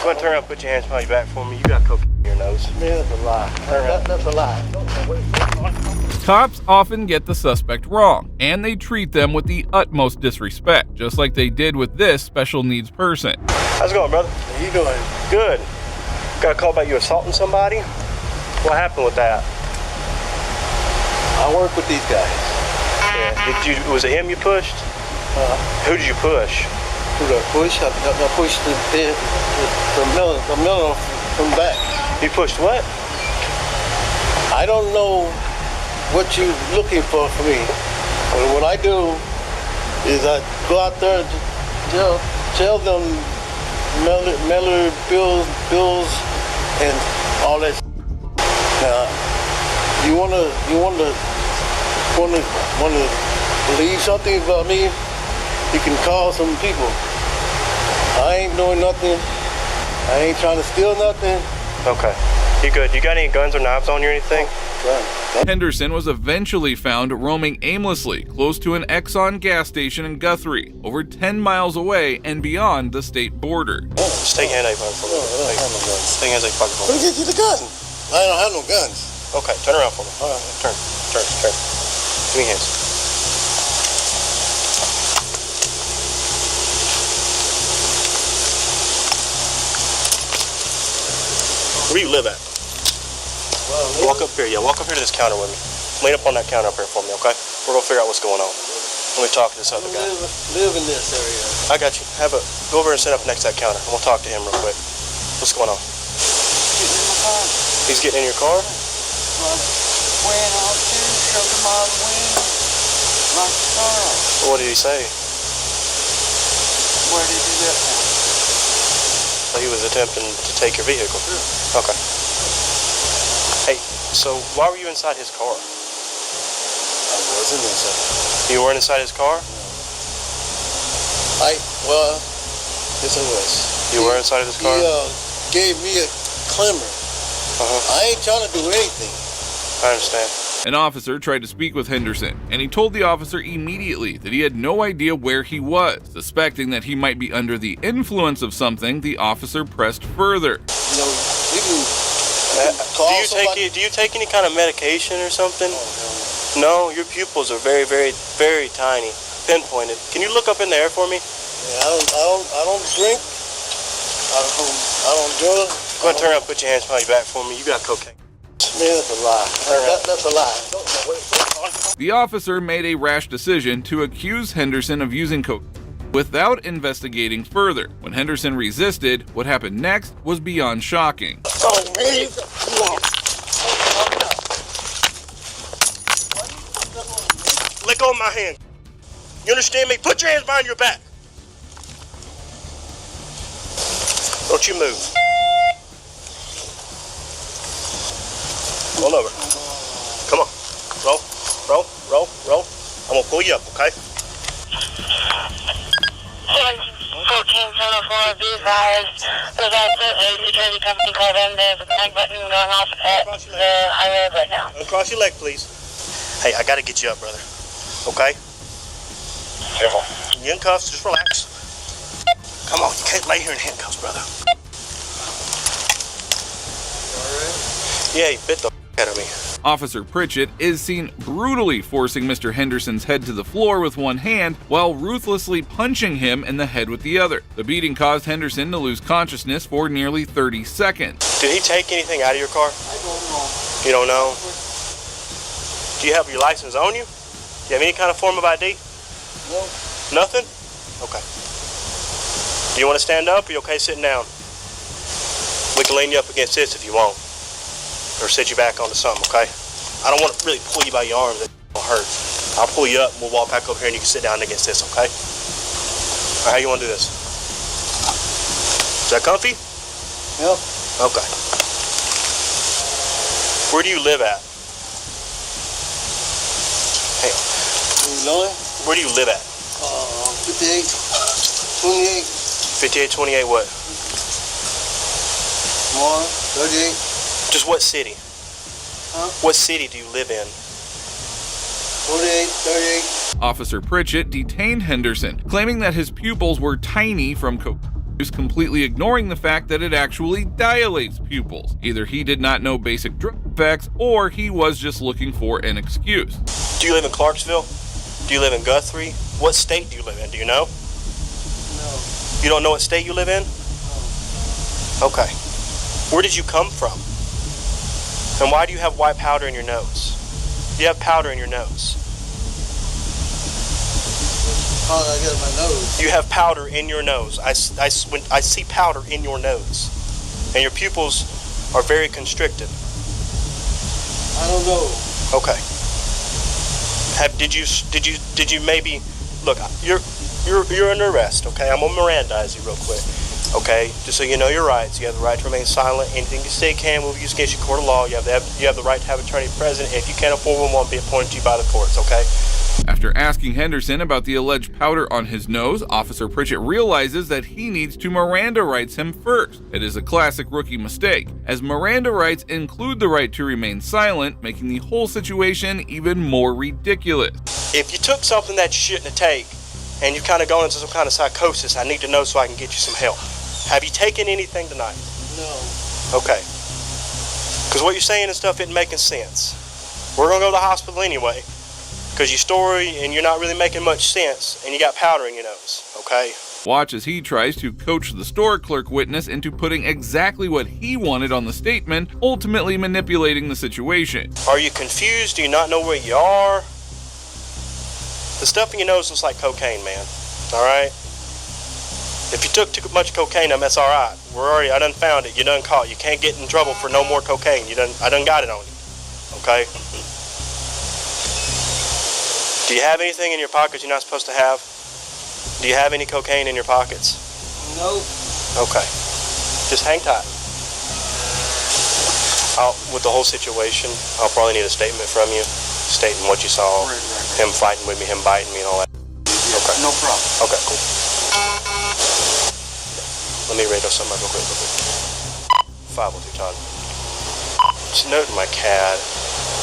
Go ahead and turn around, put your hands behind your back for me. You got cocaine in your nose. Man, that's a lie. That's a lie. Cops often get the suspect wrong, and they treat them with the utmost disrespect, just like they did with this special needs person. How's it going, brother? How you doing? Good. Got a call about you assaulting somebody? What happened with that? I work with these guys. Yeah. Was it him you pushed? Who did you push? Who did I push? I pushed the melon from back. You pushed what? I don't know what you're looking for me. But what I do is I go out there and tell them Miller bills and all that. Now, you wanna believe something about me? You can call some people. I ain't doing nothing. I ain't trying to steal nothing. Okay. You good? You got any guns or knives on you or anything? Henderson was eventually found roaming aimlessly close to an Exxon gas station in Guthrie, over 10 miles away and beyond the state border. Stay hand out for me. I don't have no guns. Stay hands out for me. Let me get you the gun. I don't have no guns. Okay, turn around for me. All right. Turn. Give me hands. Where do you live at? Walk up here. Yeah, walk up here to this counter with me. Lean up on that counter up here for me, okay? We're gonna figure out what's going on. Let me talk to this other guy. Live in this area. I got you. Go over and sit up next to that counter. We'll talk to him real quick. What's going on? He's getting in your car? What did he say? Where did you get from? So he was attempting to take your vehicle? Okay. Hey, so why were you inside his car? I wasn't inside. You weren't inside his car? Yes I was. You were inside of his car? He gave me a climber. I ain't trying to do anything. I understand. An officer tried to speak with Henderson, and he told the officer immediately that he had no idea where he was. Suspecting that he might be under the influence of something, the officer pressed further. You know, we can call somebody. Do you take any kind of medication or something? No, your pupils are very, very, very tiny, pinpointed. Can you look up in the air for me? Yeah, I don't drink. I don't drug. Go ahead and turn around, put your hands behind your back for me. You got cocaine. Man, that's a lie. That's a lie. The officer made a rash decision to accuse Henderson of using coke without investigating further. When Henderson resisted, what happened next was beyond shocking. Oh, man. Let go of my hand. You understand me? Put your hands behind your back. Don't you move. Roll over. Come on. Roll. I'm gonna pull you up, okay? 1474, be advised. There's a security company called in. There's a panic button going off at the highway right now. Uncross your leg, please. Hey, I gotta get you up, brother. Okay? Careful. You in cuffs, just relax. Come on, you can't lay here in handcuffs, brother. Yeah, he bit the out of me. Officer Pritchett is seen brutally forcing Mr. Henderson's head to the floor with one hand while ruthlessly punching him in the head with the other. The beating caused Henderson to lose consciousness for nearly 30 seconds. Did he take anything out of your car? I don't know. You don't know? Do you have your license on you? Do you have any kind of form of ID? No. Nothing? Okay. Do you want to stand up or are you okay sitting down? We can lean you up against this if you want. Or sit you back onto something, okay? I don't want to really pull you by your arms. That will hurt. I'll pull you up and we'll walk back over here and you can sit down against this, okay? All right, how you want to do this? Is that comfy? Yep. Okay. Where do you live at? Hang on. You know it? Where do you live at? 58, 28, 5828 what? more, 38. Just what city? Huh? What city do you live in? 48, 38. Officer Pritchett detained Henderson, claiming that his pupils were tiny from coke. completely ignoring the fact that it actually dilates pupils. Either he did not know basic drug effects, or he was just looking for an excuse. Do you live in Clarksville? Do you live in Guthrie? What state do you live in? Do you know? No. You don't know what state you live in? No. Okay. Where did you come from? And why do you have white powder in your nose? You have powder in your nose. How did I get in my nose? You have powder in your nose. I see powder in your nose. And your pupils are very constricted. I don't know. Okay. Did you maybe look? You're under arrest. Okay, I'm gonna Mirandize you real quick. Okay, just so you know your rights. You have the right to remain silent. Anything you say can will be used against you in court of law. You have the right to have an attorney present. If you can't afford one, won't be appointed to you by the courts. Okay. After asking Henderson about the alleged powder on his nose, Officer Pritchett realizes that he needs to Miranda rights him first. It is a classic rookie mistake, as Miranda rights include the right to remain silent, making the whole situation even more ridiculous. If you took something that you shouldn't have taken, and you've kind of gone into some kind of psychosis, I need to know so I can get you some help. Have you taken anything tonight? No. Okay. Because what you're saying and stuff isn't making sense. We're going to go to the hospital anyway, because your story and you're not really making much sense, and you got powder in your nose, okay? Watch as he tries to coach the store clerk witness into putting exactly what he wanted on the statement, ultimately manipulating the situation. Are you confused? Do you not know where you are? The stuff in your nose looks like cocaine, man. All right? If you took too much cocaine, that's all right. I done found it. You done caught. You can't get in trouble for no more cocaine. I done got it on you. Okay? Do you have anything in your pockets you're not supposed to have? Do you have any cocaine in your pockets? Nope. Okay. Just hang tight. With the whole situation, I'll probably need a statement from you, stating what you saw, him fighting with me, him biting me, and all that. Okay. No problem. Okay, cool. Let me radio somebody real quick. 502 Todd. Just note in my CAD,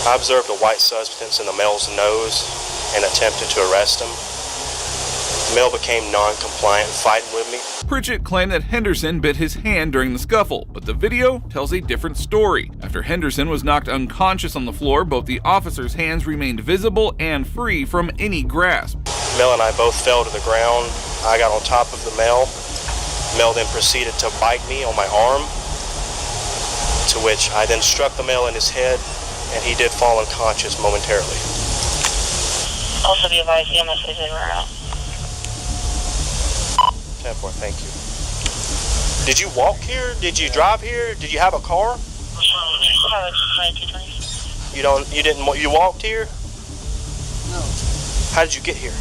I observed a white substance in the male's nose and attempted to arrest him. The male became non-compliant, fighting with me. Pritchett claimed that Henderson bit his hand during the scuffle, but the video tells a different story. After Henderson was knocked unconscious on the floor, both the officer's hands remained visible and free from any grasp. Mel and I both fell to the ground. I got on top of the male. Mel then proceeded to bite me on my arm, to which I then struck the male in his head, and he did fall unconscious momentarily. Also be advised, EMS is in route. 10-4, thank you. Did you walk here? Did you drive here? Did you have a car? You walked here? No. How did you get here?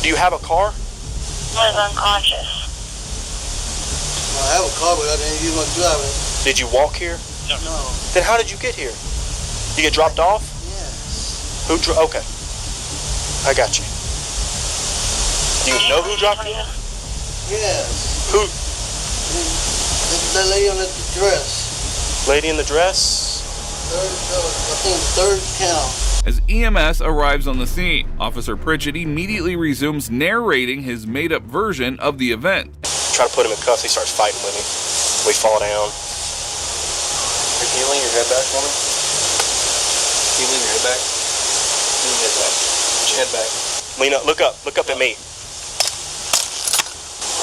Do you have a car? I was unconscious. I have a car, but I didn't use my driving. Did you walk here? No. Then how did you get here? You get dropped off? Yes. Okay. I got you. Do you know who dropped you? Yes. Who? That lady on the dress. Lady in the dress? I think third count. As EMS arrives on the scene, Officer Pritchett immediately resumes narrating his made-up version of the event. Try to put him in cuffs, he starts fighting with me. We fall down. Hey, can you lean your head back for me? Can you lean your head back? Lean your head back. Put your head back. Lean up, look up at me.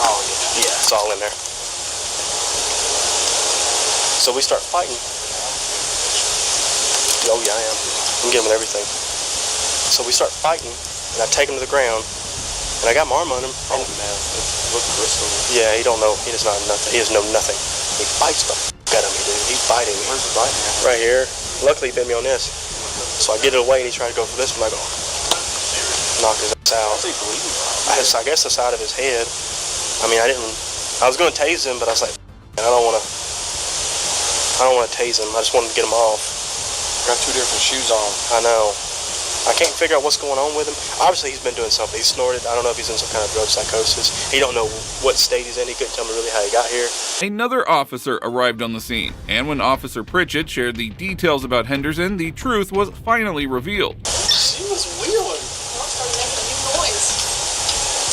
Oh, Yeah, it's all in there. So we start fighting. Oh yeah, I am. I'm getting with everything. So we start fighting, and I take him to the ground, and I got my arm on him. Oh man, look Bristol. Yeah, he don't know. He does not nothing. He does know nothing. He bites the f*** out of me, dude. He's biting me. Where's the bite at? Right here. Luckily, he bit me on this. So I get it away, and he tried to go for this one. I go, knock his ass out. What's he bleeding? I guess the side of his head. I mean, I was going to tase him, but I was like, I don't want to tase him. I just wanted to get him off. Got two different shoes on. I know. I can't figure out what's going on with him. Obviously, he's been doing something. He snorted. I don't know if he's in some kind of drug psychosis. He don't know what state he's in. He couldn't tell me really how he got here. Another officer arrived on the scene, and when Officer Pritchett shared the details about Henderson, the truth was finally revealed. She was wheeling. I started making a new noise.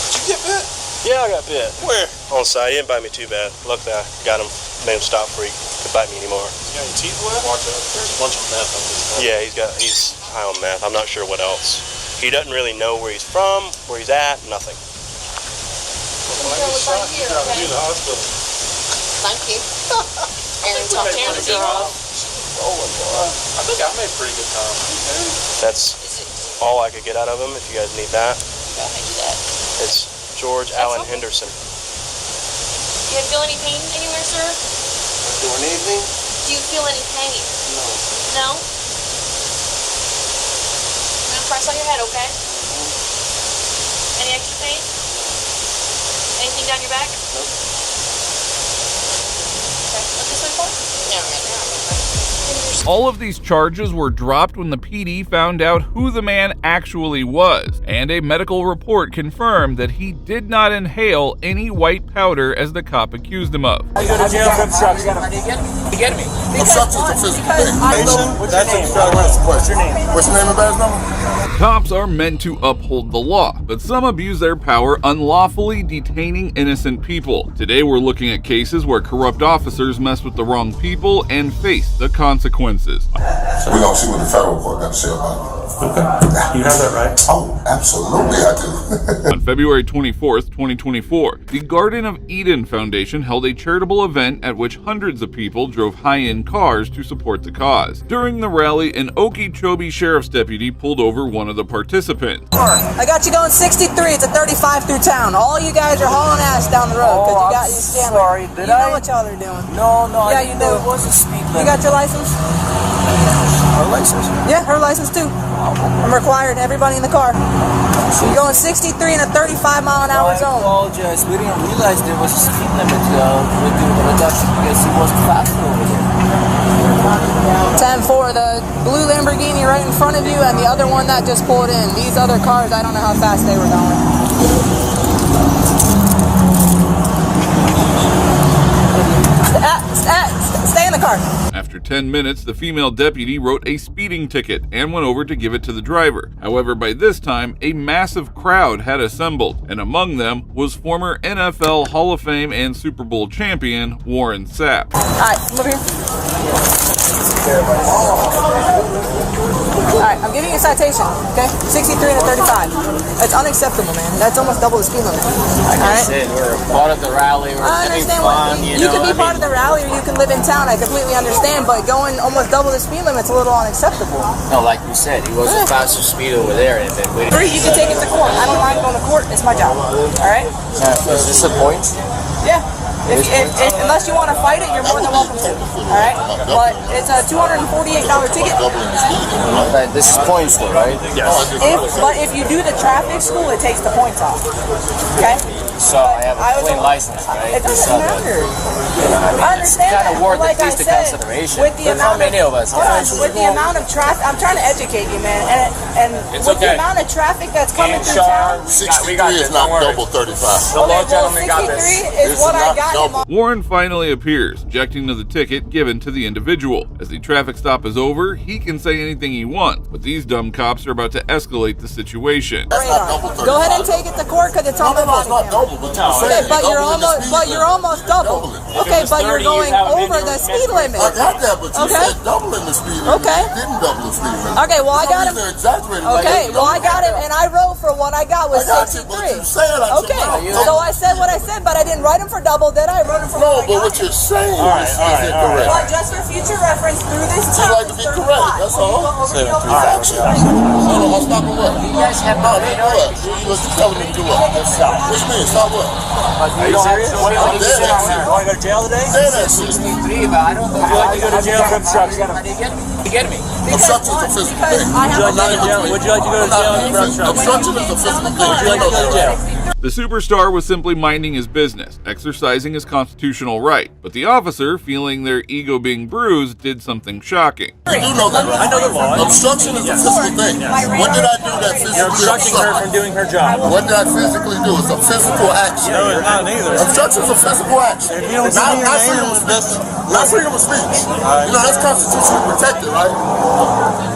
Did you get bit? Yeah, I got bit. Where? On the side, he didn't bite me too bad. Luckily, I got him, made him stop before he could bite me anymore. You got any teeth left? Watch out. There's a bunch of meth on this stuff. Yeah, he's high on meth. I'm not sure what else. He doesn't really know where he's from, where he's at, nothing. When I get shot, you gotta do the hospital. Thank you. Aaron talked to Aaron. I think I made pretty good time. That's all I could get out of him, if you guys need that. Go ahead and do that. It's George Allen Henderson. Do you feel any pain anywhere, sir? Doing anything? Do you feel any pain? No. No? I'm gonna press on your head, okay? Any extra pain? Anything down your back? Nope. Okay, what this one for? Yeah, right now. All of these charges were dropped when the PD found out who the man actually was, and a medical report confirmed that he did not inhale any white powder as the cop accused him of. You go to jail for obstruction. You get me? Obstruction to physical thing. That's obstruction. What's your name? What's your name and badge number? Cops are meant to uphold the law, but some abuse their power unlawfully detaining innocent people. Today we're looking at cases where corrupt officers mess with the wrong people and face the consequences. We're gonna see what the federal court got to say about it. Okay. You have that right. Oh, absolutely I do. On February 24th, 2024, the Garden of Eden Foundation held a charitable event at which hundreds of people drove high-end cars to support the cause. During the rally, an Okeechobee sheriff's deputy pulled over one of the participants. I got you going 63. It's a 35 through town. All you guys are hauling ass down the road because you got your stand. Sorry, did you I? know what y'all are doing. No, Yeah, I you didn't know do. it was a speed limit. You got your license? Her license? Yeah, her license too. I'm required everybody in the car. You're going 63 in a 35 mile an hour I zone. apologize. We didn't realize there was a speed limit with the reduction because he was faster over here. 10-4, the blue Lamborghini right in front of you and the other one that just pulled in. These other cars, I don't know how fast they were going. Stay in the car. After 10 minutes, the female deputy wrote a speeding ticket and went over to give it to the driver. However, by this time, a massive crowd had assembled, and among them was former NFL Hall of Fame and Super Bowl champion Warren Sapp. Alright, come over here. Alright, I'm giving you a citation, okay? 63 and a 35. That's unacceptable, man. That's almost double the speed limit. Like I said, we're part of the rally. We're I having understand fun. you can be part of the rally or you can live in town. I completely understand, but going almost double the speed limit's a little unacceptable. No, like you said, he was a faster speed over there, and then we. You can take it to court. I don't mind going to court. It's my job. Alright? Is this a point? Yeah. If, unless you want to fight it, you're more than welcome to. Alright? But it's a $248 ticket. But this is points, though, right? Yes. But if you do the traffic school, it takes the points off. Okay? So I have a clean license, right? It doesn't matter. I It's understand kind of that. worth Like at I least the said, consideration. with the There's how amount many of us? hold on, with the amount of traffic, I'm trying to educate you, man. And It's with okay. the amount of traffic that's coming And through town. 63 this, is not don't worry. double 35. The law gentleman got this. 63 is what I got him on. Warren finally appears, objecting to the ticket given to the individual. As the traffic stop is over, he can say anything he wants, but these dumb cops are about to escalate the situation. That's not double 35. Go ahead and take it to court because it's on my No, it's body not camera. double, but you're Okay, saying but you're doubling the almost, speed but you're limit. almost double. Doubling. Okay, but you're going over the speed limit. I got that, but you Okay. said doubling the speed limit. Okay. You didn't double the speed limit. Okay, well I got him. They're exaggerating. Okay, well I got him, and I wrote for what I got was I got you, but 63. you said I Okay, said so I said what I said, but I didn't write him for double, did I? I wrote him for No, what I but got. what you're saying is incorrect. Well, just for future reference, through this You town, like to be correct, that's all. Facts. So I'm stopping what? You guys have No, no they radar. what? You was telling me to do what? What you mean? Stop what? Are you serious? What do you sit on there? You want to go to jail today? Say that shit. 63, but I don't know. Would you like to go to jail for obstruction? You get me? Obstruction is a physical thing. I have Would you like to go to jail for obstruction? Obstruction is a physical thing. Would you like to go to jail? The superstar was simply minding his business, exercising his constitutional right, but the officer, feeling their ego being bruised, did something shocking. You do know that. I know the law. Obstruction is a physical thing. What did I do that physically? You're obstructing her from doing her job. What did I physically do? It's a physical action. No, it's not neither. Obstruction is a physical action. you don't see Not your freedom name- of speech. Not freedom of speech. You know, that's constitutionally protected, right?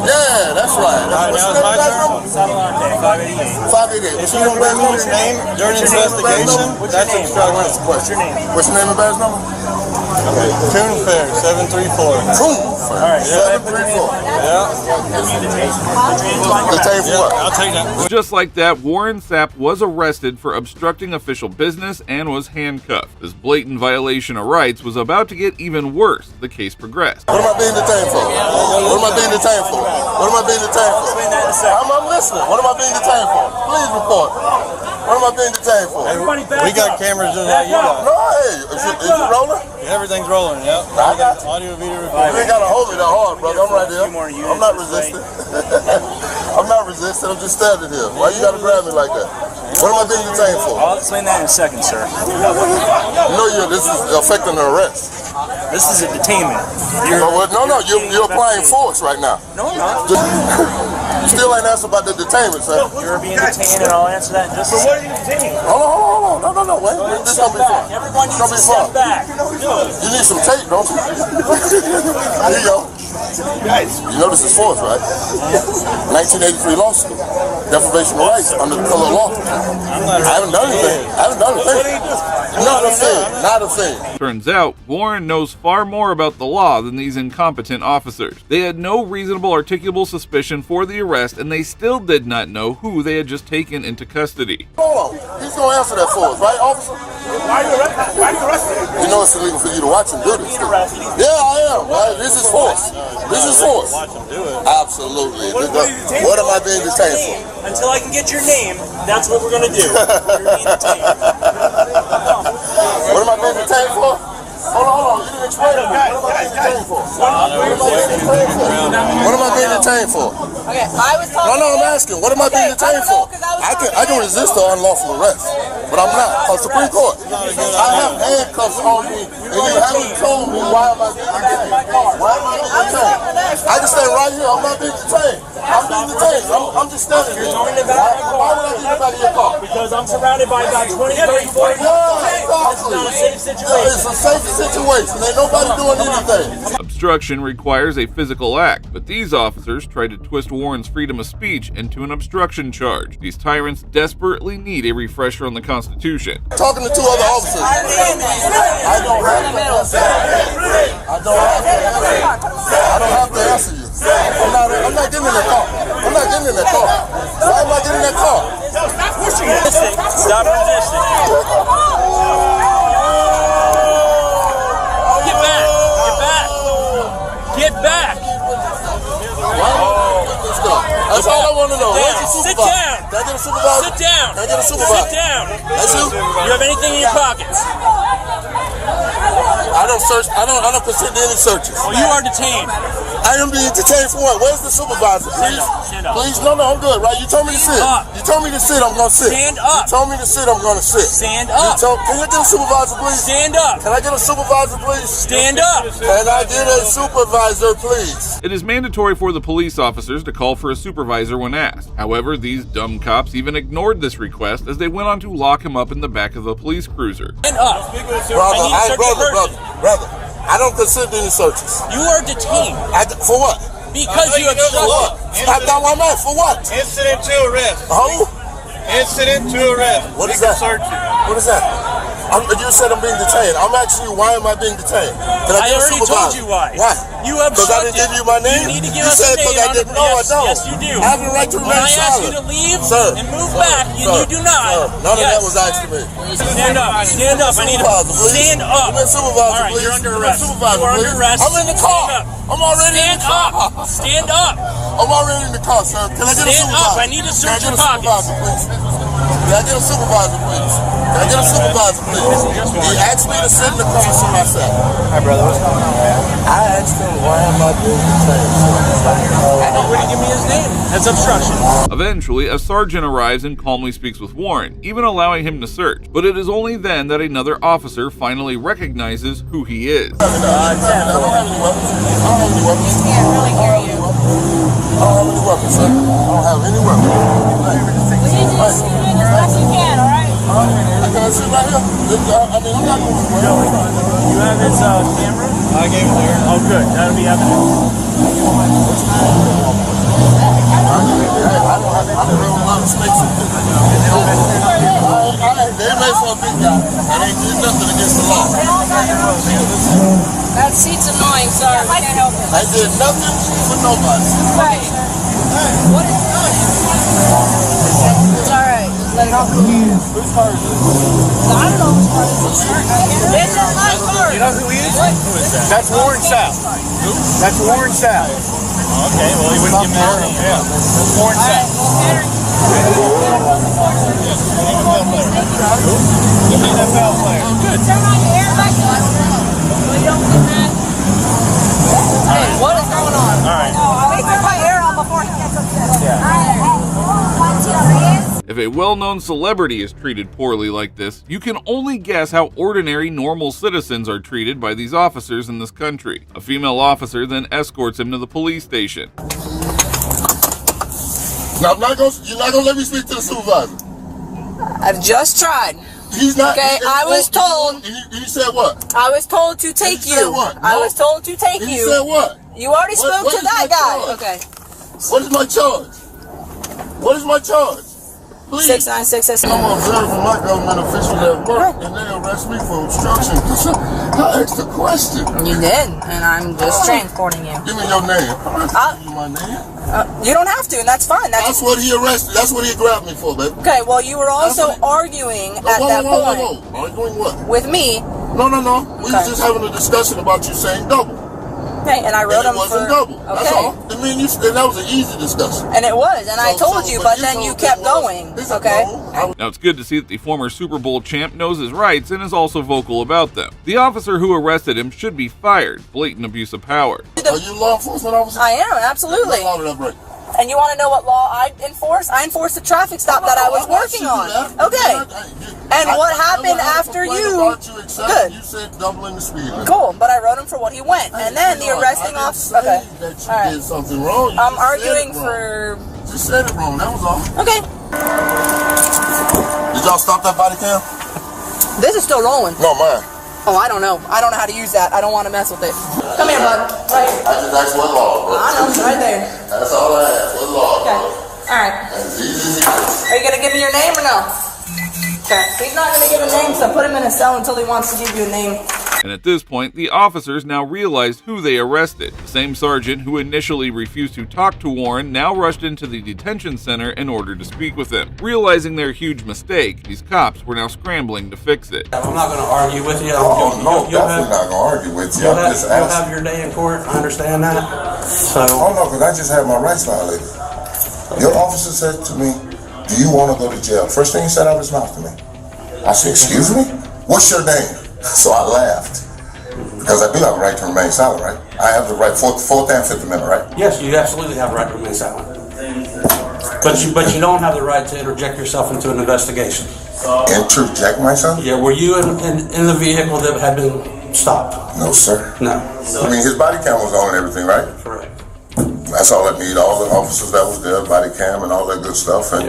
Yeah, that's right. All right, What's now your it's my name, guys? turn. Salante, 588. 588. If you don't give me your name During investigation, that's obstruction. What's your name? What's your name and badge number? Coon Fair, 734. Coon Fair. All right, 734. Yeah. Detain for what? I'll take that. Just like that, Warren Sapp was arrested for obstructing official business and was handcuffed. This blatant violation of rights was about to get even worse as the case progressed. What am I being detained for? What am I being detained for? What am I being detained for? I'm listening. What am I being detained for? Please report. What am I being detained for? We got cameras in that. You got. No, hey, is it rolling? Everything's rolling, yeah. I got Audio, video, you recording. ain't gotta hold me that hard, brother. I'm right here. I'm not resisting. I'm not resisting. I'm just standing here. Why you gotta grab me like that? What am I being detained for? I'll explain that in a second, sir. This is affecting the arrest. This is a detainment. You're applying force right now. No, I'm not. You still ain't answered about the detainment, sir. You're being detained, and I'll answer that in just a second. What are you detaining? Hold on. No, wait. This is gonna be fun. Everyone It's needs gonna to be fun. step back. You need some tape, don't you? There you go. You know this is force, right? 1983 lawsuit. Deprivation of rights under the color of law. I haven't done anything. Not a thing. Turns out, Warren knows far more about the law than these incompetent officers. They had no reasonable articulable suspicion for the arrest, and they still did not know who they had just taken into custody. Hold on. He's gonna answer that for us, right, officer? Why are you arrested? You know it's illegal for you to watch him do this. Yeah, I am. Right? This is force. This is force. Watch them do it. Absolutely. What am I being detained for? Until I can get your name, that's what we're going to do. You're being detained. What am I being detained for? Hold on. You didn't explain it. What am I being detained for? What am I being detained for? Okay, I was talking. No, I'm asking. What am I being detained for? I can resist the unlawful arrest, but I'm not. Cause Supreme Court, I have handcuffs on me, and you haven't told me why am I being detained. Why am I being detained? I can stand right here. I'm not being detained. I'm being detained. I'm just standing here. Why would I get back in your car? Because I'm surrounded by about 20, 30, 40 people. It's not a safe situation. It's a safe situation. Ain't nobody doing anything. Obstruction requires a physical act, but these officers tried to twist Warren's freedom of speech into an obstruction charge. These tyrants desperately need a refresher on the Constitution. Talking to two other officers. I don't have to answer you. I'm not getting in that car. I'm not getting in that car. Why am I getting in that car? Stop pushing it. Stop resisting. Get back. Get back. Get back. Let's go. That's all I want to know. Where's the Sit supervisor? down. Can I get a supervisor? Sit down. Can I get a supervisor? Sit down. That's you? You have anything in your pockets? I don't search. I don't consider any searches. Oh, you are detained. I am being detained for what? Where's the supervisor? Please, Stand up. please. No, I'm good. Right? You told me to sit. Stand up. You told me to sit. I'm gonna sit. Stand up. You told me to sit. I'm gonna sit. Stand up. Can you get a supervisor, please? Stand up. Can I get a supervisor, please? Stand up. Can I get a supervisor, please? It is mandatory for the police officers to call for a supervisor when asked. However, these dumb cops even ignored this request as they went on to lock him up in the back of a police cruiser. Stand up. Brother. I don't consider any searches. You are detained. For what? Because you obstructed. That's not what I'm at. For what? Incident to arrest. Who? Incident to arrest. What is that? What is that? You said I'm being detained. I'm asking you, why am I being detained? Can I I get a already supervisor? told you why. Why? You Because I obstructed. didn't give you my name? You need to give You us said a name. because I didn't. No, I don't. Yes, you do. I have the right to When remain I ask silent. you to leave Sir, and move back, and you do not. None of Yes. that was asked to me. Stand up. Stand up. I need to Supervisor, please. stand up. Give me a supervisor, All right, please. you're under Give me a arrest. supervisor, You are under please. arrest. I'm in the car. Stand up. I'm already in Stand the car. up. Stand up. I'm already in the car, sir. Can I get a Stand supervisor? up. I need to search Can I your get a pockets. supervisor, please? Can I get a supervisor, please? Can I get a supervisor, please? He asked me to sit in the car, so I sat. Hi, brother. What's going on, man? I asked him, why am I being detained? I know where to give me his name. That's obstruction. Eventually, a sergeant arrives and calmly speaks with Warren, even allowing him to search. But it is only then that another officer finally recognizes who he is. I don't have any weapons. I don't have any weapons. Can't really hear you. I don't have any weapons, sir. I don't have any weapons. We need you to sit as best you can, all right? Can I sit right here? I mean, I'm not going to You have his camera? I gave it there. Oh, good. That'll be evidence. I don't have a lot of space. I for a big guy. I ain't did nothing against the law. That seat's annoying, sorry. I can't help it. I did nothing for nobody. Right. What is It's alright. Just let it go. Whose car is this? I don't know whose car this is. It's not my car. You know who he is? Who is that? That's Warren South. Who? That's Warren South. Okay, well, he wouldn't give me a name. Yeah. That's Warren South. Give me that NFL player. Turn on your airbag so you don't get mad. What is going on? Alright. Let me turn my air on before he gets upset. If a well-known celebrity is treated poorly like this, you can only guess how ordinary, normal citizens are treated by these officers in this country. A female officer then escorts him to the police station. Now, you're not gonna let me speak to the supervisor. I've just tried. He's not. Okay, I was told. He said what? I was told to take You said you. what? I No. was told to take He you. said what? You already What- spoke what to is that my guy. charge? Okay. What is my charge? What is my charge? Please. 696. I'm observing my government official at work, and they arrest me for obstruction. I asked a question. You did, and I'm just transporting you. Give me your name. I'm not giving you my name. You don't have to, and that's fine. That's what he arrested. That's what he grabbed me for, baby. Okay. Well, you were also arguing at that point Whoa. Arguing what? with me. No. We Okay. was just having a discussion about you saying double. Okay, and I wrote And him it wasn't for. double. That's Okay. all. I mean, and that was an easy discussion. And it was, and I So- told you, but but you then told you me kept it was. going. He said, Okay. no, Now, it's good to see that the former Super Bowl champ knows his rights and is also vocal about them. The officer who arrested him should be fired. Blatant abuse of power. Are you a law enforcement officer? I am, absolutely. What law did I break? And you want to know what law I enforce? I enforced the traffic stop that I was working on. Okay. And what happened after you? Good. You said doubling the speed limit. Cool, but I wrote him for what he went. And then the arresting officer. Okay. That you All right. did something wrong. You I'm just said arguing it wrong. for. You said it wrong. That was all. Okay. Did y'all stop that body cam? This is still rolling. No, mine. Oh, I don't know. I don't know how to use that. I don't want to mess with it. Come here, bud. Right here. I just asked what law, bro. I know, right there. That's all I asked. What law, Okay. bro? All right. As easy as it is. Are you gonna give me your name or no? Okay. He's not gonna give a name, so put him in a cell until he wants to give you a name. And at this point, the officers now realized who they arrested. The same sergeant who initially refused to talk to Warren now rushed into the detention center in order to speak with him. Realizing their huge mistake, these cops were now scrambling to fix it. I'm not going to argue with you. Oh, no, You'll definitely not going to argue with you. You'll I'm just have asking. your day in court. I understand that. So, Oh, no, because I just had my rights violated. Your officer said to me, do you want to go to jail? First thing he said out of his mouth to me. I said, excuse me? What's your name? So I laughed. Because I do have a right to remain silent, right? I have the right, Fourth and Fifth Amendment, right? yes, you absolutely have a right to remain silent. But you don't have the right to interject yourself into an investigation. Interject myself? Yeah, were you in the vehicle that had been stopped? No, sir. No. I mean, his body cam was on and everything, right? Correct. That's all I need. All the officers that was there, body cam and all that good stuff. And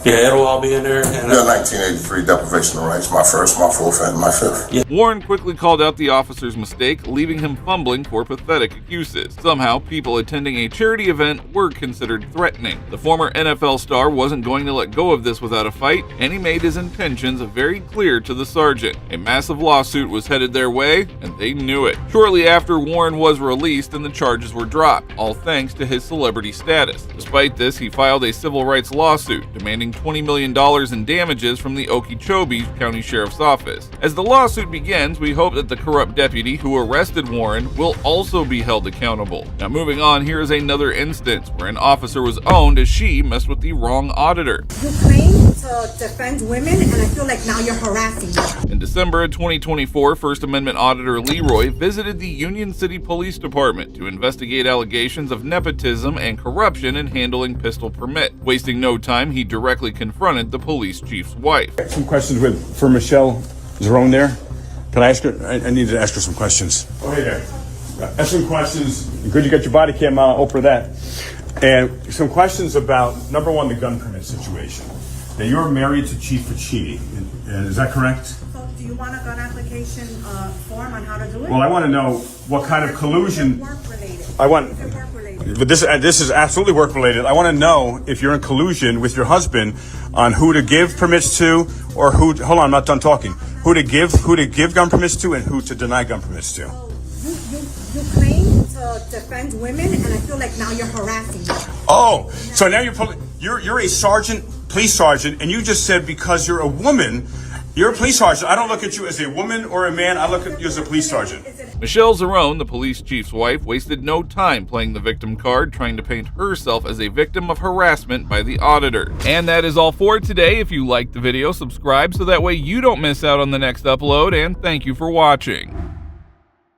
Yeah, it'll all be in there. And, the 1983 deprivation of rights, my first, my fourth, and my fifth. Warren quickly called out the officer's mistake, leaving him fumbling for pathetic excuses. Somehow, people attending a charity event were considered threatening. The former NFL star wasn't going to let go of this without a fight, and he made his intentions very clear to the sergeant. A massive lawsuit was headed their way, and they knew it. Shortly after, Warren was released and the charges were dropped, all thanks to his celebrity status. Despite this, he filed a civil rights lawsuit, demanding $20 million in damages from the Okeechobee County Sheriff's Office. As the lawsuit begins, we hope that the corrupt deputy who arrested Warren will also be held accountable. Now moving on, here is another instance where an officer was owned as she messed with the wrong auditor. You claim to defend women, and I feel like now you're harassing me. In December of 2024, First Amendment Auditor Leroy visited the Union City Police Department to investigate allegations of nepotism and corruption in handling pistol permit. Wasting no time, he directly confronted the police chief's wife. Some questions for Michelle Zerone there. Can I ask her? I need to ask her some questions. Oh, hey there. Ask some questions. Good you got your body cam on, for that. And some questions about, number one, the gun permit situation. Now, you're married to Chief Facchini, and is that correct? So, do you want a gun application form on how to do it? Well, I want to know what kind of collusion. Work related. I want. Is it work related? But this is absolutely work related. I want to know if you're in collusion with your husband on who to give permits to, or who? Hold on, I'm not done talking. Who to give gun permits to, and who to deny gun permits to. You claim to defend women, and I feel like now you're harassing me. Oh, so now you're a sergeant, police sergeant, and you just said because you're a woman, you're a police sergeant. I don't look at you as a woman or a man. I look at you as a police sergeant. Michelle Zerone, the police chief's wife, wasted no time playing the victim card, trying to paint herself as a victim of harassment by the auditor. And that is all for today. If you liked the video, subscribe so that way you don't miss out on the next upload, and thank you for watching.